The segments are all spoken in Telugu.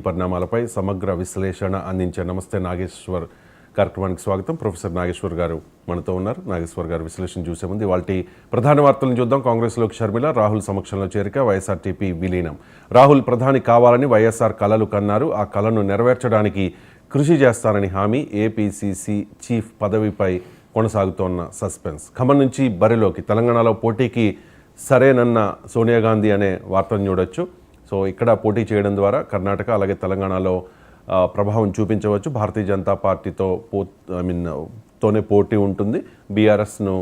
పరిణామాలపై సమగ్ర విశ్లేషణ అందించే నమస్తే నాగేశ్వర్ కార్యక్రమానికి స్వాగతం. ప్రొఫెసర్ నాగేశ్వర్ గారు మనతో ఉన్నారు. నాగేశ్వర్ గారు విశ్లేషణ చూసే ముందు వాటి ప్రధాన వార్తలను చూద్దాం. కాంగ్రెస్లోకి షర్మిల, రాహుల్ సమక్షంలో చేరిక, వైఎస్ఆర్టీపీ విలీనం. రాహుల్ ప్రధాని కావాలని వైఎస్ఆర్ కలలు కన్నారు. ఆ కలను నెరవేర్చడానికి కృషి చేస్తారని హామీ. ఏపీసీసీ చీఫ్ పదవిపై కొనసాగుతోన్న సస్పెన్స్. ఖమ్మం నుంచి బరిలోకి, తెలంగాణలో పోటీకి సరేనన్న సోనియా గాంధీ అనే వార్తను చూడొచ్చు. సో ఇక్కడ పోటీ చేయడం ద్వారా కర్ణాటక అలాగే తెలంగాణలో ప్రభావం చూపించవచ్చు. భారతీయ జనతా పార్టీతో తోనే పోటీ ఉంటుంది. బీఆర్ఎస్ను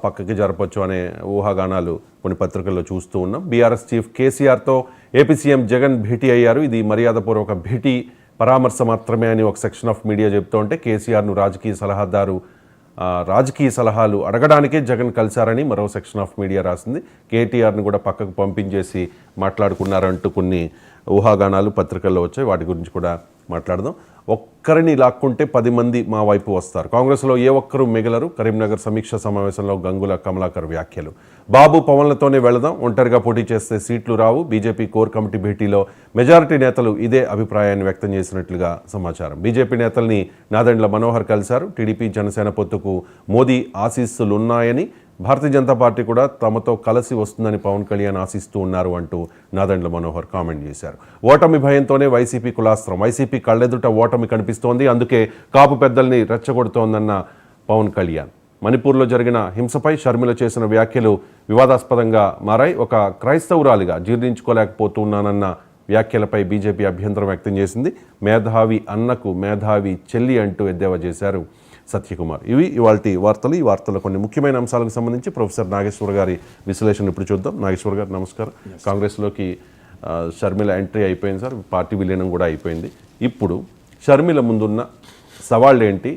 పక్కకి జరపచ్చు అనే ఊహాగానాలు కొన్ని పత్రికల్లో చూస్తూ ఉన్నాం. బీఆర్ఎస్ చీఫ్ కేసీఆర్తో ఏపీ సీఎం జగన్ భేటీ అయ్యారు. ఇది మర్యాదపూర్వక భేటీ, పరామర్శ మాత్రమే అని ఒక సెక్షన్ ఆఫ్ మీడియా చెబుతూ ఉంటే, కేసీఆర్ను రాజకీయ సలహాలు అడగడానికే జగన్ కలిశారని మరో సెక్షన్ ఆఫ్ మీడియా రాసింది. కేటీఆర్ని కూడా పక్కకు పంపించేసి మాట్లాడుకున్నారంటూ కొన్ని ఊహాగానాలు పత్రికల్లో వచ్చాయి. వాటి గురించి కూడా మాట్లాడదాం. ఒక్కరిని లాక్కుంటే 10 మంది మా వైపు వస్తారు, కాంగ్రెస్లో ఏ ఒక్కరూ మిగలరు. కరీంనగర్ సమీక్ష సమావేశంలో గంగుల కమలాకర్ వ్యాఖ్యలు. బాబు పవన్లతోనే వెళదాం, ఒంటరిగా పోటీ చేస్తే సీట్లు రావు. బీజేపీ కోర్ కమిటీ భేటీలో మెజారిటీ నేతలు ఇదే అభిప్రాయాన్ని వ్యక్తం చేసినట్లుగా సమాచారం. బీజేపీ నేతల్ని నాదెండ్ల మనోహర్ కలిశారు. టీడీపీ జనసేన పొత్తుకు మోదీ ఆశీస్సులున్నాయని, భారతీయ జనతా పార్టీ కూడా తమతో కలిసి వస్తుందని పవన్ కళ్యాణ్ ఆశిస్తూ ఉన్నారు అంటూ నాదెండ్ల మనోహర్ కామెంట్ చేశారు. ఓటమి భయంతోనే వైసీపీ కులాస్త్రం, వైసీపీ కళ్ళెదుట ఓటమి కనిపిస్తోంది, అందుకే కాపు పెద్దల్ని రెచ్చగొడుతోందన్న పవన్ కళ్యాణ్. మణిపూర్లో జరిగిన హింసపై షర్మిల చేసిన వ్యాఖ్యలు వివాదాస్పదంగా మారాయి. ఒక క్రైస్తవురాలిగా జీర్ణించుకోలేకపోతున్నానన్న వ్యాఖ్యలపై బీజేపీ అభ్యంతరం వ్యక్తం చేసింది. మేధావి అన్నకు మేధావి చెల్లి అంటూ ఎద్దేవా చేశారు సత్యకుమార్. ఇవి ఇవాల్టి వార్తలు. ఈ వార్తల్లో కొన్ని ముఖ్యమైన అంశాలకు సంబంధించి ప్రొఫెసర్ నాగేశ్వర్ గారి విశ్లేషణ ఇప్పుడు చూద్దాం. నాగేశ్వర్ గారు నమస్కారం. కాంగ్రెస్లోకి షర్మిల ఎంట్రీ అయిపోయింది సార్, పార్టీ విలీనం కూడా అయిపోయింది. ఇప్పుడు షర్మిల ముందున్న సవాళ్ళు ఏంటి?